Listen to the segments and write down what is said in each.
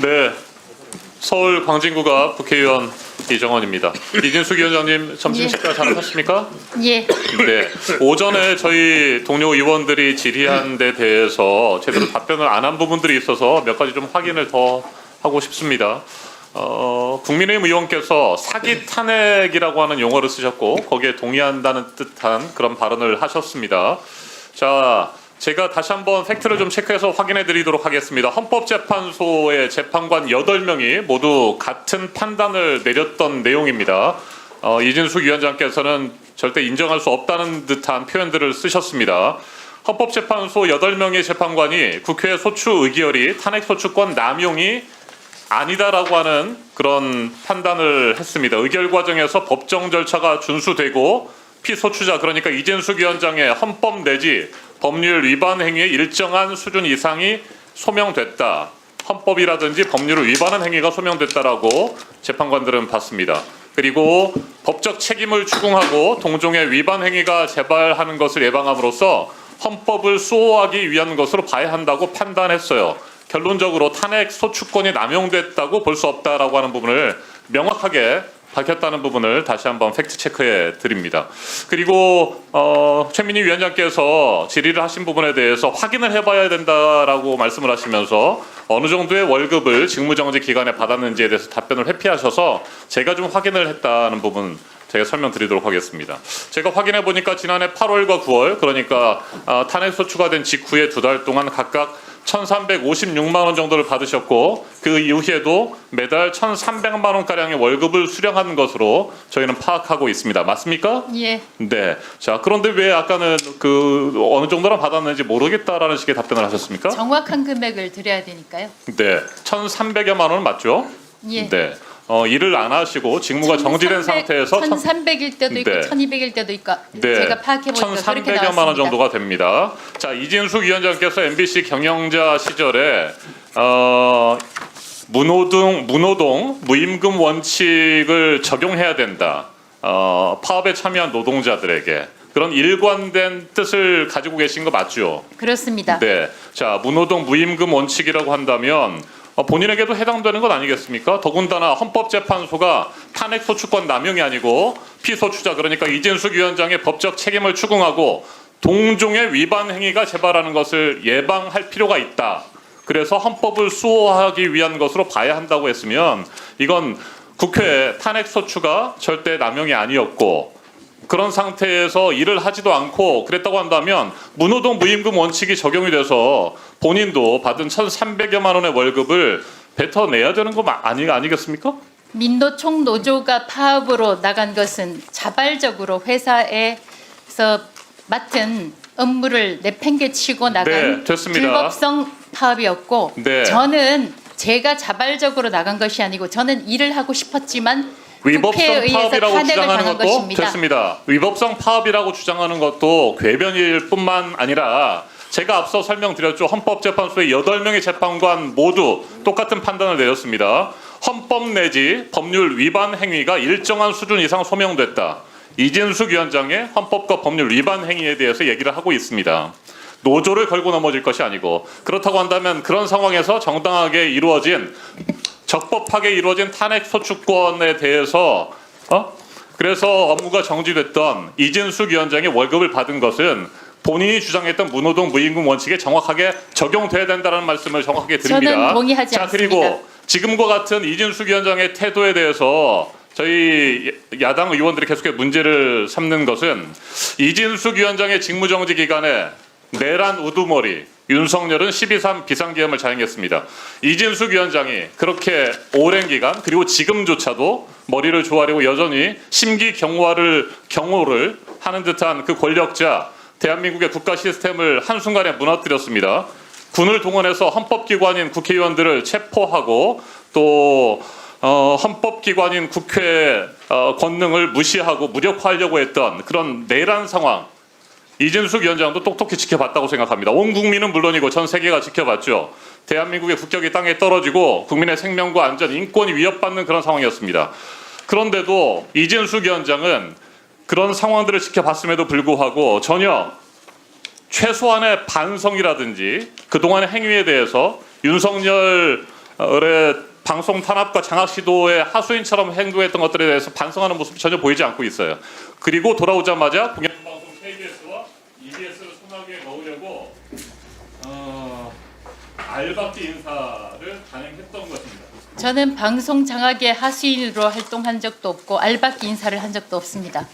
네, 서울 광진구가 국회의원 이정원입니다. 이진숙 위원장님 점심 식사 잘 하셨습니까? 예. 네, 오전에 저희 동료 의원들이 질의한 데 대해서 제대로 답변을 안 한 부분들이 있어서 몇 가지 좀 확인을 더 하고 싶습니다. 국민의힘 의원께서 사기 탄핵이라고 하는 용어를 쓰셨고 거기에 동의한다는 듯한 그런 발언을 하셨습니다. 자, 제가 다시 한번 팩트를 좀 체크해서 확인해 드리도록 하겠습니다. 헌법재판소의 재판관 8명이 모두 같은 판단을 내렸던 내용입니다. 이진숙 위원장께서는 절대 인정할 수 없다는 듯한 표현들을 쓰셨습니다. 헌법재판소 8명의 재판관이 국회 소추 의결이 탄핵소추권 남용이 아니다라고 하는 그런 판단을 했습니다. 의결 과정에서 법정 절차가 준수되고 피소추자 그러니까 이진숙 위원장의 헌법 내지 법률 위반 행위의 일정한 수준 이상이 소명됐다. 헌법이라든지 법률을 위반한 행위가 소명됐다라고 재판관들은 봤습니다. 그리고 법적 책임을 추궁하고 동종의 위반 행위가 재발하는 것을 예방함으로써 헌법을 수호하기 위한 것으로 봐야 한다고 판단했어요. 결론적으로 탄핵 소추권이 남용됐다고 볼 수 없다라고 하는 부분을 명확하게 밝혔다는 부분을 다시 한번 팩트 체크해 드립니다. 그리고 최민희 위원장께서 질의를 하신 부분에 대해서 확인을 해봐야 된다라고 말씀을 하시면서 어느 정도의 월급을 직무정지 기간에 받았는지에 대해서 답변을 회피하셔서 제가 좀 확인을 했다는 부분 제가 설명드리도록 하겠습니다. 제가 확인해 보니까 지난해 8월과 9월 그러니까 탄핵 소추가 된 직후에 2달 동안 각각 1,356만 원 정도를 받으셨고 그 이후에도 매달 1,300만 원가량의 월급을 수령하는 것으로 저희는 파악하고 있습니다. 맞습니까? 예. 네. 자, 그런데 왜 아까는 그 어느 정도나 받았는지 모르겠다라는 식의 답변을 하셨습니까? 정확한 금액을 드려야 되니까요. 네. 1,300여만 원은 맞죠? 예. 네. 일을 안 하시고 직무가 정지된 상태에서 1,300일 때도 있고 네. 1,200일 때도 있고 네. 제가 파악해 보니까 그렇게 1,300여만 원 나왔습니다. 정도가 됩니다. 자, 이진숙 위원장께서 MBC 경영자 시절에 문호동 무임금 원칙을 적용해야 된다. 파업에 참여한 노동자들에게 그런 일관된 뜻을 가지고 계신 거 맞죠? 그렇습니다. 네. 자, 문호동 무임금 원칙이라고 한다면 본인에게도 해당되는 것 아니겠습니까? 더군다나 헌법재판소가 탄핵 소추권 남용이 아니고 피소추자 그러니까 이진숙 위원장의 법적 책임을 추궁하고 동종의 위반 행위가 재발하는 것을 예방할 필요가 있다. 그래서 헌법을 수호하기 위한 것으로 봐야 한다고 했으면 이건 국회 탄핵 소추가 절대 남용이 아니었고 그런 상태에서 일을 하지도 않고 그랬다고 한다면 문호동 무임금 원칙이 적용이 돼서 본인도 받은 1,300여만 원의 월급을 뱉어내야 되는 거 아니겠습니까? 민노총 노조가 파업으로 나간 것은 자발적으로 회사에서 맡은 업무를 내팽개치고 나간 네, 됐습니다. 불법성 파업이었고 네. 저는 제가 자발적으로 나간 것이 아니고 저는 일을 하고 싶었지만 위법성 국회에 의해서 파업이라고 탄핵을 주장하는 당한 것도 것입니다. 됐습니다. 위법성 파업이라고 주장하는 것도 궤변일 뿐만 아니라 제가 앞서 설명드렸죠. 헌법재판소의 8명의 재판관 모두 똑같은 판단을 내렸습니다. 헌법 내지 법률 위반 행위가 일정한 수준 이상 소명됐다. 이진숙 위원장의 헌법과 법률 위반 행위에 대해서 얘기를 하고 있습니다. 노조를 걸고 넘어질 것이 아니고 그렇다고 한다면 그런 상황에서 정당하게 이루어진 적법하게 이루어진 탄핵 소추권에 대해서 그래서 업무가 정지됐던 이진숙 위원장의 월급을 받은 것은 본인이 주장했던 문호동 무임금 원칙에 정확하게 적용돼야 된다는 말씀을 정확하게 드립니다. 저는 동의하지 자, 않습니다. 그리고 지금과 같은 이진숙 위원장의 태도에 대해서 저희 야당 의원들이 계속해서 문제를 삼는 것은 이진숙 위원장의 직무정지 기간에 내란 우두머리 윤석열은 12.3 비상계엄을 자행했습니다. 이진숙 위원장이 그렇게 오랜 기간 그리고 지금조차도 머리를 조아리고 여전히 심기경호를 하는 듯한 그 권력자 대한민국의 국가 시스템을 한순간에 무너뜨렸습니다. 군을 동원해서 헌법기관인 국회의원들을 체포하고 또 헌법기관인 국회 권능을 무시하고 무력화하려고 했던 그런 내란 상황 이진숙 위원장도 똑똑히 지켜봤다고 생각합니다. 온 국민은 물론이고 전 세계가 지켜봤죠. 대한민국의 국격이 땅에 떨어지고 국민의 생명과 안전, 인권이 위협받는 그런 상황이었습니다. 그런데도 이진숙 위원장은 그런 상황들을 지켜봤음에도 불구하고 전혀 최소한의 반성이라든지 그동안의 행위에 대해서 윤석열 올해 방송 탄압과 장악 시도의 하수인처럼 행동했던 것들에 대해서 반성하는 모습이 전혀 보이지 않고 있어요. 그리고 돌아오자마자 공영방송 KBS와 EBS를 손아귀에 넣으려고 알박기 인사를 단행했던 것입니다. 저는 방송 장악의 하수인으로 활동한 적도 없고 알박기 인사를 한 적도 없습니다.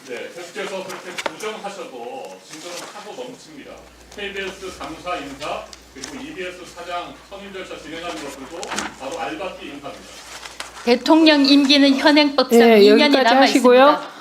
네, 계속해서 그렇게 부정하셔도 진정은 하고 넘칩니다. KBS 당사 인사 그리고 EBS 사장 선임 절차 진행하는 것들도 바로 알박기 인사입니다. 대통령 임기는 현행법상 네, 2년이 여기까지 남아 하시고요. 있습니다.